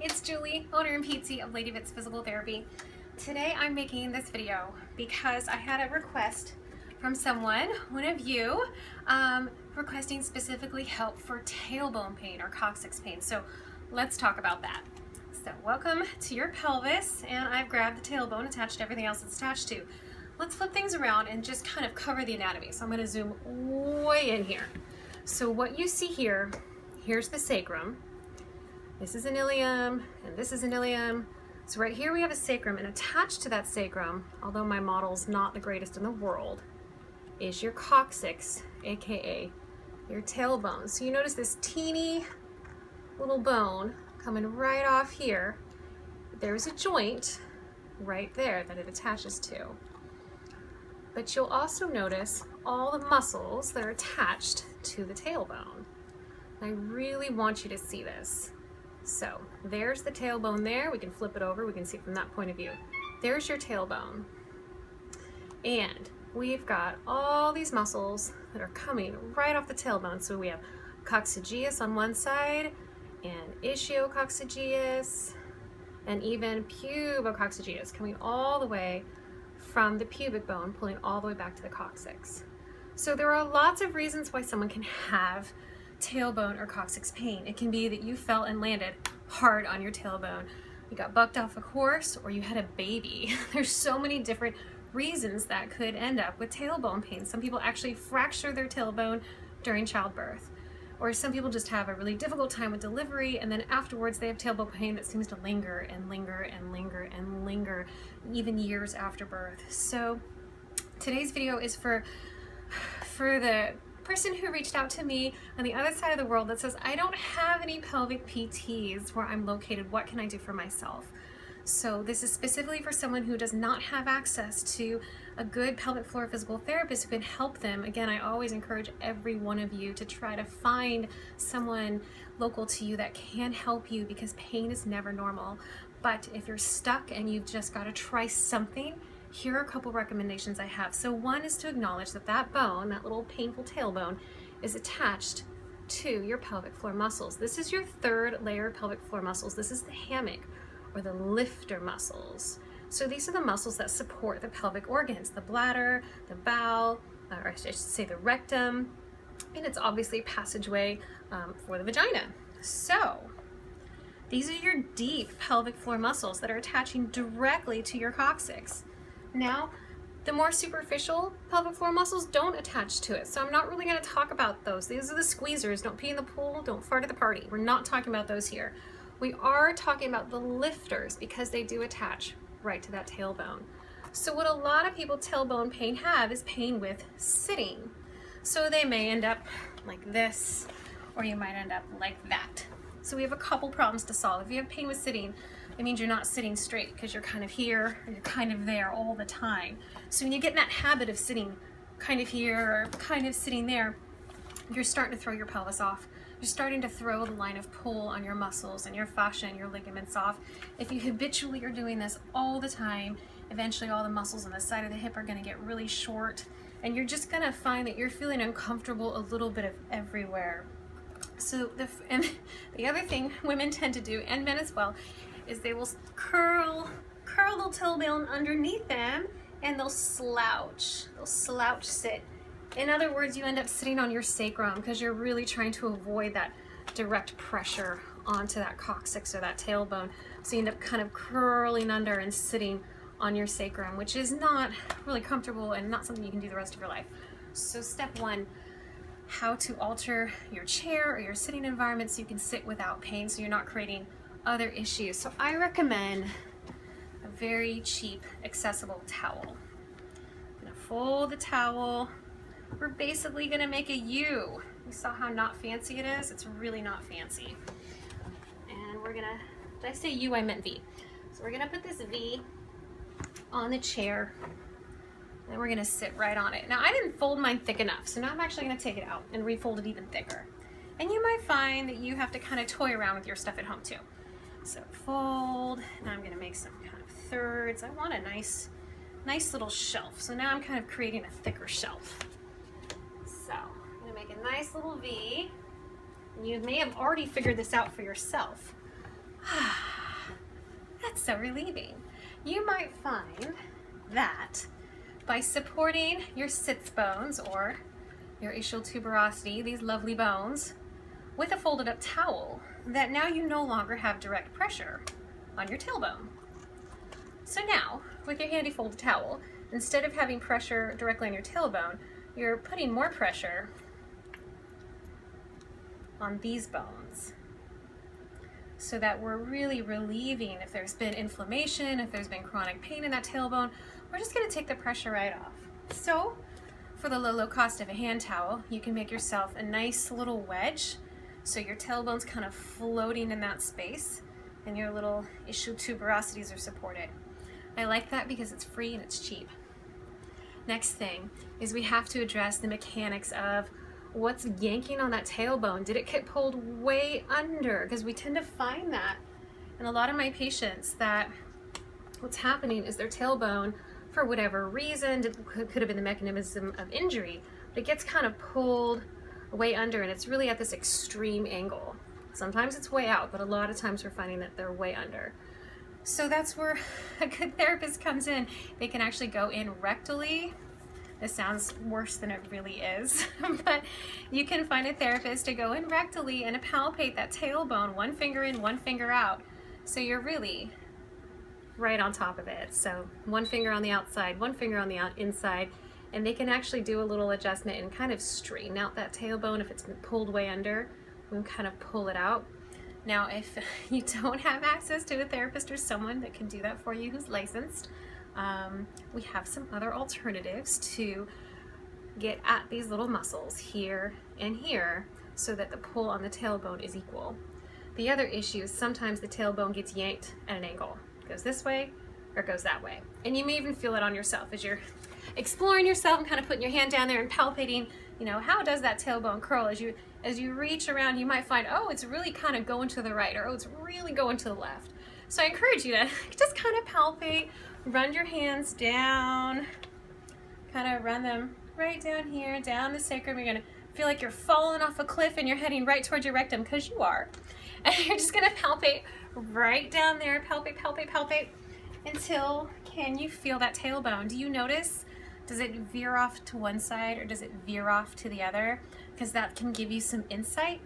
it's Julie, owner and PT of Lady Bits Physical Therapy. Today I'm making this video because I had a request from someone, one of you, requesting specifically help for tailbone pain or coccyx pain. So let's talk about that. So welcome to your pelvis, and I've grabbed the tailbone attached to everything else it's attached to. Let's flip things around and just kind of cover the anatomy. So I'm going to zoom way in here. So what you see here, here's the sacrum. This is an ilium, and this is an ilium. So right here we have a sacrum, and attached to that sacrum, although my model's not the greatest in the world, is your coccyx, aka your tailbone. So you notice this teeny little bone coming right off here. There's a joint right there that it attaches to. But you'll also notice all the muscles that are attached to the tailbone. I really want you to see this. So there's the tailbone there. We can flip it over. We can see it from that point of view. There's your tailbone. And we've got all these muscles that are coming right off the tailbone. So we have coccygeus on one side, and ischiococcygeus, and even pubococcygeus coming all the way from the pubic bone, pulling all the way back to the coccyx. So there are lots of reasons why someone can have tailbone or coccyx pain. It can be that you fell and landed hard on your tailbone, you got bucked off a horse, or you had a baby. There's so many different reasons that could end up with tailbone pain. Some people actually fracture their tailbone during childbirth, or some people just have a really difficult time with delivery, and then afterwards they have tailbone pain that seems to linger and linger and linger and linger even years after birth. So today's video is for the person who reached out to me on the other side of the world that says, I don't have any pelvic PTs where I'm located. What can I do for myself? So this is specifically for someone who does not have access to a good pelvic floor physical therapist who can help them. Again, I always encourage every one of you to try to find someone local to you that can help you, because pain is never normal. But if you're stuck and you've just got to try something, here are a couple recommendations I have. So one is to acknowledge that that bone, that little painful tailbone, is attached to your pelvic floor muscles. This is your third layer of pelvic floor muscles. This is the hammock or the lifter muscles. So these are the muscles that support the pelvic organs, the bladder, the bowel, or I should say the rectum, and it's obviously a passageway for the vagina. So these are your deep pelvic floor muscles that are attaching directly to your coccyx. Now, the more superficial pelvic floor muscles don't attach to it, so I'm not really going to talk about those. These are the squeezers. Don't pee in the pool, don't fart at the party. We're not talking about those here. We are talking about the lifters, because they do attach right to that tailbone. So what a lot of people tailbone pain have is pain with sitting. So they may end up like this, or you might end up like that. So we have a couple problems to solve. If you have pain with sitting, it means you're not sitting straight, because you're kind of here or you're kind of there all the time. So when you get in that habit of sitting kind of here or kind of sitting there, you're starting to throw your pelvis off. You're starting to throw the line of pull on your muscles and your fascia and your ligaments off. If you habitually are doing this all the time, eventually all the muscles on the side of the hip are going to get really short, and you're just going to find that you're feeling uncomfortable a little bit of everywhere. So the other thing women tend to do, and men as well, is they will curl the tailbone underneath them, and they'll slouch sit. In other words, you end up sitting on your sacrum because you're really trying to avoid that direct pressure onto that coccyx or that tailbone. So you end up kind of curling under and sitting on your sacrum, which is not really comfortable and not something you can do the rest of your life. So step one, how to alter your chair or your sitting environment so you can sit without pain, so you're not creating other issues. So I recommend a very cheap, accessible towel. I'm gonna fold the towel. We're basically gonna make a U. You saw how not fancy it is? It's really not fancy. And we're gonna, did I say U? I meant V. So we're gonna put this V on the chair, and we're gonna sit right on it. Now I didn't fold mine thick enough, so now I'm actually gonna take it out and refold it even thicker. And you might find that you have to kind of toy around with your stuff at home too. So fold, now I'm gonna make some kind of thirds. I want a nice little shelf. So now I'm kind of creating a thicker shelf. So I'm gonna make a nice little V. You may have already figured this out for yourself, That's so relieving. You might find that by supporting your sits bones or your ischial tuberosity, these lovely bones, with a folded up towel, that now you no longer have direct pressure on your tailbone. So now, with your handy folded towel, instead of having pressure directly on your tailbone, you're putting more pressure on these bones, so that we're really relieving if there's been inflammation, if there's been chronic pain in that tailbone, we're just gonna take the pressure right off. So for the low cost of a hand towel, you can make yourself a nice little wedge so your tailbone's kind of floating in that space and your little ischial tuberosities are supported. I like that because it's free and it's cheap. Next thing is we have to address the mechanics of what's yanking on that tailbone. Did it get pulled way under? Because we tend to find that in a lot of my patients, that what's happening is their tailbone, for whatever reason, it could have been the mechanism of injury, but it gets kind of pulled way under and it's really at this extreme angle. Sometimes it's way out, but a lot of times we're finding that they're way under. So that's where a good therapist comes in. They can actually go in rectally. This sounds worse than it really is, but you can find a therapist to go in rectally and palpate that tailbone, one finger in, one finger out. So you're really right on top of it. So one finger on the outside, one finger on the inside, and they can actually do a little adjustment and kind of straighten out that tailbone if it's been pulled way under. We can kind of pull it out. Now, if you don't have access to a therapist or someone that can do that for you who's licensed, we have some other alternatives to get at these little muscles here and here so that the pull on the tailbone is equal. The other issue is sometimes the tailbone gets yanked at an angle. It goes this way or it goes that way. And you may even feel it on yourself as you're exploring yourself and kind of putting your hand down there and palpating, you know, how does that tailbone curl? As you reach around, you might find, oh, it's really kind of going to the right, or oh, it's really going to the left. So I encourage you to just kind of palpate, run your hands down, kind of run them right down here, down the sacrum. You're gonna feel like you're falling off a cliff and you're heading right towards your rectum, because you are. And you're just gonna palpate right down there, palpate, palpate, palpate, until, can you feel that tailbone? Do you notice? Does it veer off to one side or does it veer off to the other? Because that can give you some insight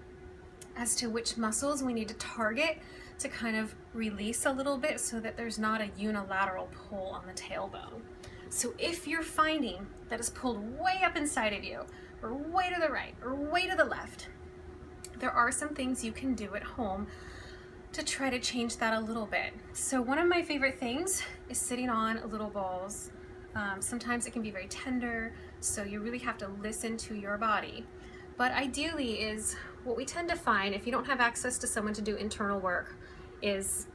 as to which muscles we need to target to kind of release a little bit so that there's not a unilateral pull on the tailbone. So if you're finding that it's pulled way up inside of you, or way to the right, or way to the left, there are some things you can do at home to try to change that a little bit. So one of my favorite things is sitting on little balls. Sometimes it can be very tender, so you really have to listen to your body. But ideally is what we tend to find if you don't have access to someone to do internal work is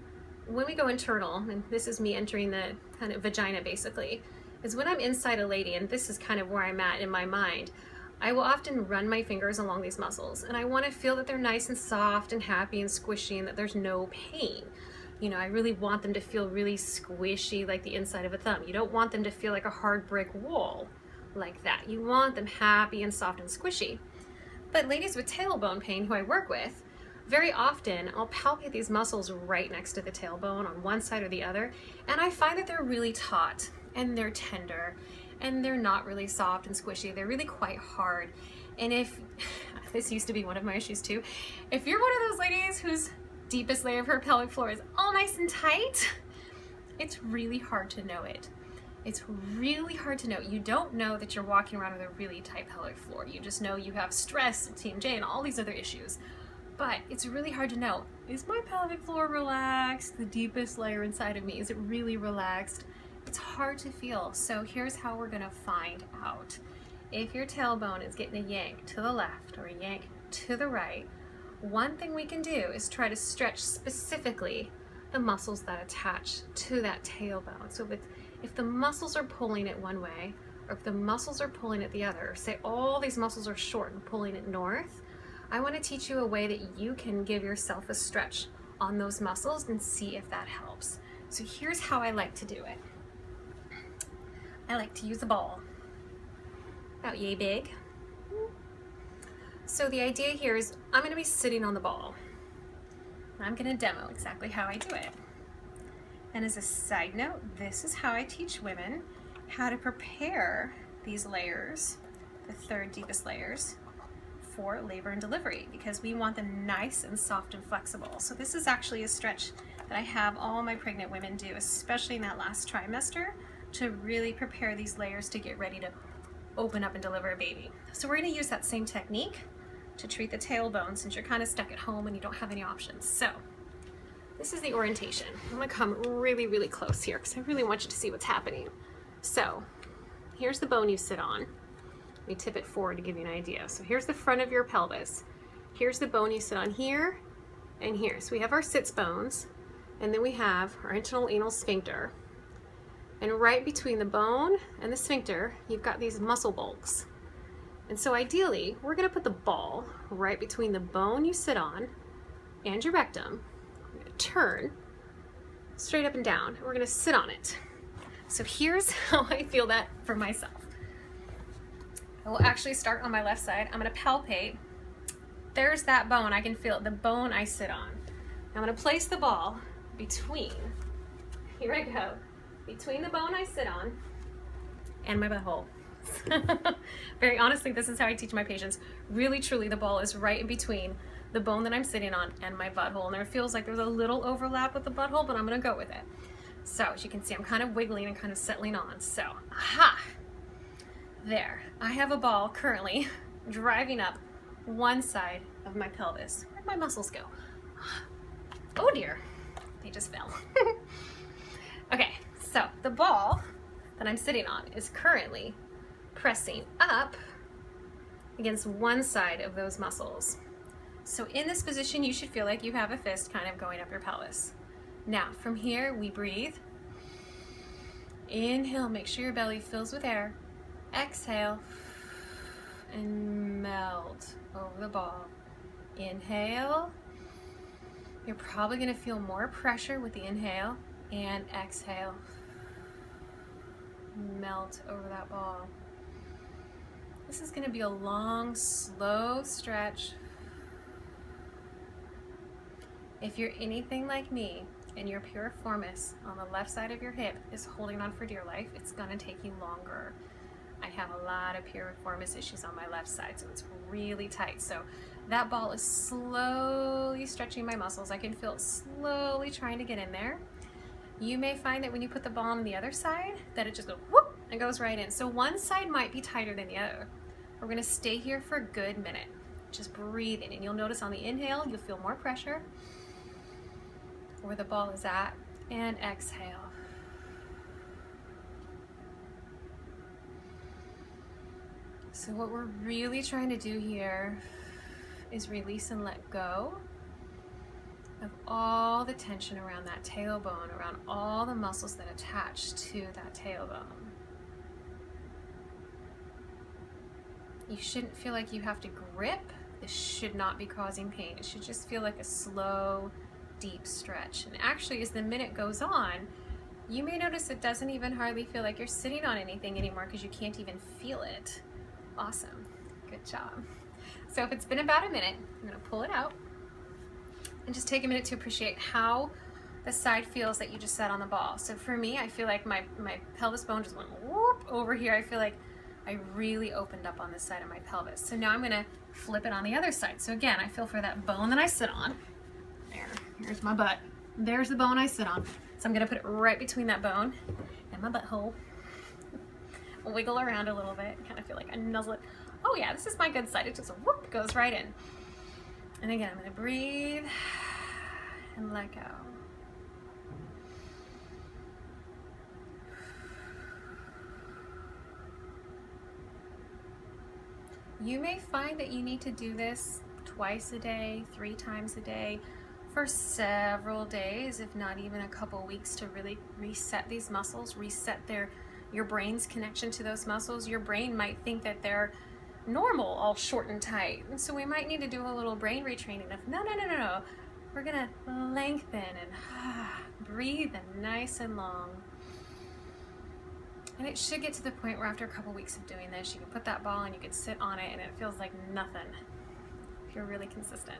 when we go internal, and this is me entering the kind of vagina basically, is when I'm inside a lady, and this is kind of where I'm at in my mind, I will often run my fingers along these muscles and I want to feel that they're nice and soft and happy and squishy and that there's no pain. You know, I really want them to feel really squishy like the inside of a thumb. You don't want them to feel like a hard brick wall like that. You want them happy and soft and squishy. But ladies with tailbone pain who I work with, very often I'll palpate these muscles right next to the tailbone on one side or the other, and I find that they're really taut and they're tender and they're not really soft and squishy. They're really quite hard. And if, this used to be one of my issues too, if you're one of those ladies whose deepest layer of her pelvic floor is all nice and tight, it's really hard to know it. It's really hard to know. You don't know that you're walking around with a really tight pelvic floor. You just know you have stress and TMJ and all these other issues. But it's really hard to know, is my pelvic floor relaxed? The deepest layer inside of me, is it really relaxed? It's hard to feel. So here's how we're gonna find out. If your tailbone is getting a yank to the left or a yank to the right, one thing we can do is try to stretch specifically the muscles that attach to that tailbone. So if the muscles are pulling it one way, or if the muscles are pulling it the other, say all these muscles are short and pulling it north, I want to teach you a way that you can give yourself a stretch on those muscles and see if that helps. So here's how I like to do it. I like to use a ball, about yay big. So the idea here is I'm going to be sitting on the ball. I'm gonna demo exactly how I do it. And as a side note, this is how I teach women how to prepare these layers, the third deepest layers, for labor and delivery, because we want them nice and soft and flexible. So this is actually a stretch that I have all my pregnant women do, especially in that last trimester, to really prepare these layers to get ready to open up and deliver a baby. So we're going to use that same technique to treat the tailbone since you're kind of stuck at home and you don't have any options. So this is the orientation. I'm going to come really, really close here because I really want you to see what's happening. So here's the bone you sit on. Let me tip it forward to give you an idea. So here's the front of your pelvis. Here's the bone you sit on here and here. So we have our sits bones, and then we have our internal anal sphincter. And right between the bone and the sphincter, you've got these muscle bulks. And so ideally, we're gonna put the ball right between the bone you sit on and your rectum. We're gonna turn straight up and down. And we're gonna sit on it. So here's how I feel that for myself. I will actually start on my left side. I'm gonna palpate. There's that bone, I can feel it, the bone I sit on. I'm gonna place the ball between, here I go, between the bone I sit on and my butthole. Very honestly, this is how I teach my patients. Really, truly, the ball is right in between the bone that I'm sitting on and my butthole. And there feels like there's a little overlap with the butthole, but I'm gonna go with it. So as you can see, I'm kind of wiggling and kind of settling on. So, aha, there. I have a ball currently driving up one side of my pelvis. Where'd my muscles go? Oh dear, they just fell. Okay, so the ball that I'm sitting on is currently pressing up against one side of those muscles. So in this position, you should feel like you have a fist kind of going up your pelvis. Now, from here, we breathe. Inhale, make sure your belly fills with air. Exhale, and melt over the ball. Inhale. You're probably gonna feel more pressure with the inhale, and exhale. Melt over that ball. This is gonna be a long, slow stretch. If you're anything like me and your piriformis on the left side of your hip is holding on for dear life, it's gonna take you longer. I have a lot of piriformis issues on my left side, so it's really tight. So that ball is slowly stretching my muscles. I can feel it slowly trying to get in there. You may find that when you put the ball on the other side, that it just goes whoop and goes right in. So one side might be tighter than the other. We're gonna stay here for a good minute. Just breathing, and you'll notice on the inhale, you'll feel more pressure where the ball is at, and exhale. So what we're really trying to do here is release and let go of all the tension around that tailbone, around all the muscles that attach to that tailbone. You shouldn't feel like you have to grip. This should not be causing pain. It should just feel like a slow, deep stretch. And actually, as the minute goes on, you may notice it doesn't even hardly feel like you're sitting on anything anymore because you can't even feel it. Awesome. Good job. So if it's been about a minute, I'm going to pull it out and just take a minute to appreciate how the side feels that you just sat on the ball. So for me, I feel like my pelvis bone just went whoop over here. I feel like I really opened up on this side of my pelvis. So now I'm going to flip it on the other side. So again, I feel for that bone that I sit on. Here's my butt. There's the bone I sit on. So I'm going to put it right between that bone and my butthole. Wiggle around a little bit. Kind of feel like I nuzzle it. Oh yeah, this is my good side. It just whoop goes right in. And again, I'm going to breathe and let go. You may find that you need to do this twice a day, 3 times a day, for several days, if not even a couple weeks, to really reset these muscles, reset your brain's connection to those muscles. Your brain might think that they're normal, all short and tight. And so we might need to do a little brain retraining of no. We're gonna lengthen and breathe and nice and long. And it should get to the point where after a couple weeks of doing this, you can put that ball and you can sit on it and it feels like nothing if you're really consistent.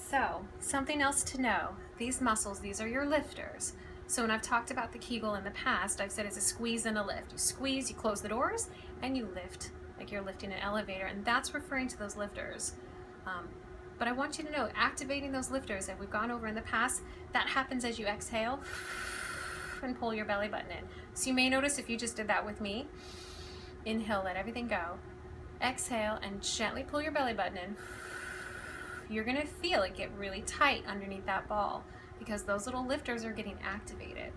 So, something else to know, these muscles, these are your lifters. So when I've talked about the Kegel in the past, I've said it's a squeeze and a lift. You squeeze, you close the doors, and you lift, like you're lifting an elevator, and that's referring to those lifters. But I want you to know, activating those lifters that we've gone over in the past, that happens as you exhale and pull your belly button in. So you may notice if you just did that with me, inhale, let everything go. Exhale and gently pull your belly button in. You're gonna feel it get really tight underneath that ball because those little lifters are getting activated.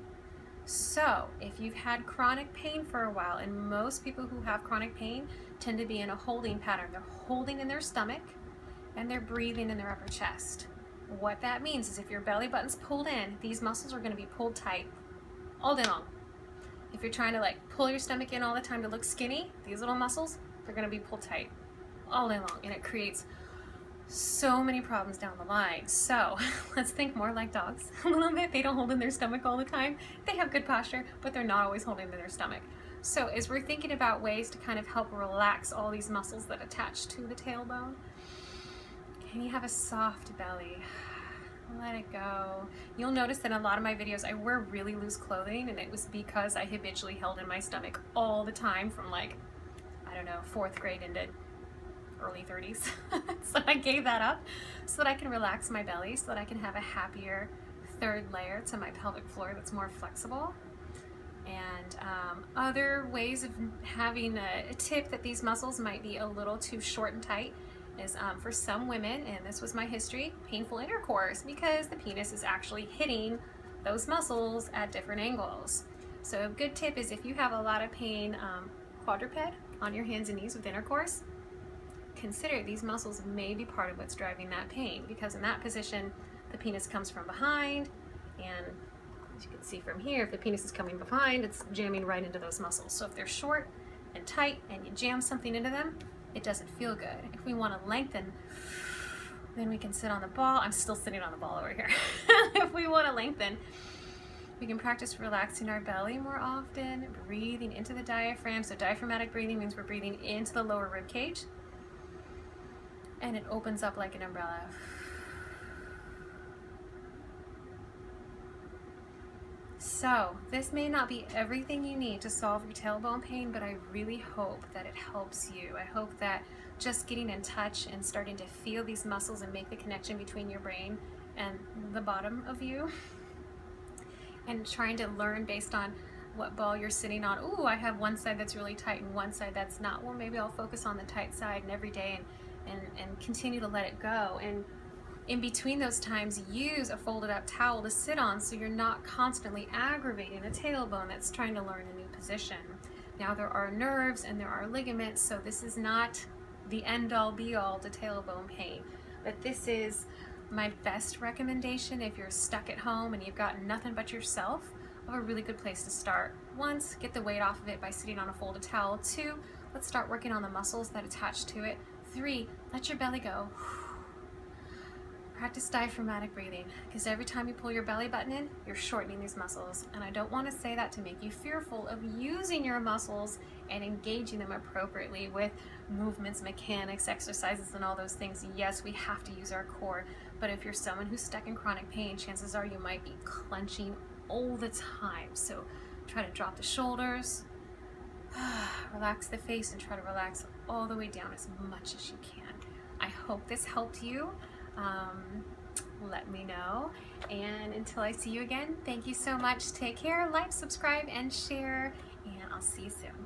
So if you've had chronic pain for a while, and most people who have chronic pain tend to be in a holding pattern. They're holding in their stomach and they're breathing in their upper chest. What that means is if your belly button's pulled in, these muscles are gonna be pulled tight all day long. If you're trying to like pull your stomach in all the time to look skinny, these little muscles, they're gonna be pulled tight all day long, and it creates so many problems down the line. So let's think more like dogs a little bit. They don't hold in their stomach all the time. They have good posture, but they're not always holding in their stomach. So as we're thinking about ways to kind of help relax all these muscles that attach to the tailbone, can you have a soft belly? Let it go. You'll notice that in a lot of my videos I wear really loose clothing, and it was because I habitually held in my stomach all the time from like, I don't know, 4th grade into early 30s. So I gave that up so that I can relax my belly, so that I can have a happier third layer to my pelvic floor that's more flexible. And other ways of having a tip that these muscles might be a little too short and tight is for some women, and this was my history, painful intercourse, because the penis is actually hitting those muscles at different angles. So a good tip is if you have a lot of pain quadruped on your hands and knees with intercourse, consider these muscles may be part of what's driving that pain, because in that position the penis comes from behind, and as you can see from here, if the penis is coming behind, it's jamming right into those muscles. So if they're short and tight and you jam something into them, it doesn't feel good. If we want to lengthen, then we can sit on the ball. I'm still sitting on the ball over here. If we want to lengthen, we can practice relaxing our belly more often, breathing into the diaphragm. So diaphragmatic breathing means we're breathing into the lower rib cage, and it opens up like an umbrella. So this may not be everything you need to solve your tailbone pain, but I really hope that it helps you. I hope that just getting in touch and starting to feel these muscles and make the connection between your brain and the bottom of you, and trying to learn based on what ball you're sitting on. Ooh, I have one side that's really tight and one side that's not. Well, maybe I'll focus on the tight side and every day and continue to let it go. And in between those times, use a folded up towel to sit on so you're not constantly aggravating a tailbone that's trying to learn a new position. Now there are nerves and there are ligaments, so this is not the end all be all to tailbone pain, but this is my best recommendation if you're stuck at home and you've got nothing but yourself, of a really good place to start. 1, get the weight off of it by sitting on a folded towel. 2, let's start working on the muscles that attach to it. 3, let your belly go. Practice diaphragmatic breathing, because every time you pull your belly button in, you're shortening these muscles. And I don't want to say that to make you fearful of using your muscles and engaging them appropriately with movements, mechanics, exercises, and all those things. Yes, we have to use our core, but if you're someone who's stuck in chronic pain, chances are you might be clenching all the time. So try to drop the shoulders, relax the face, and try to relax all the way down as much as you can. I hope this helped you. Let me know, and until I see you again, thank you so much. Take care, like, subscribe, and share, and I'll see you soon.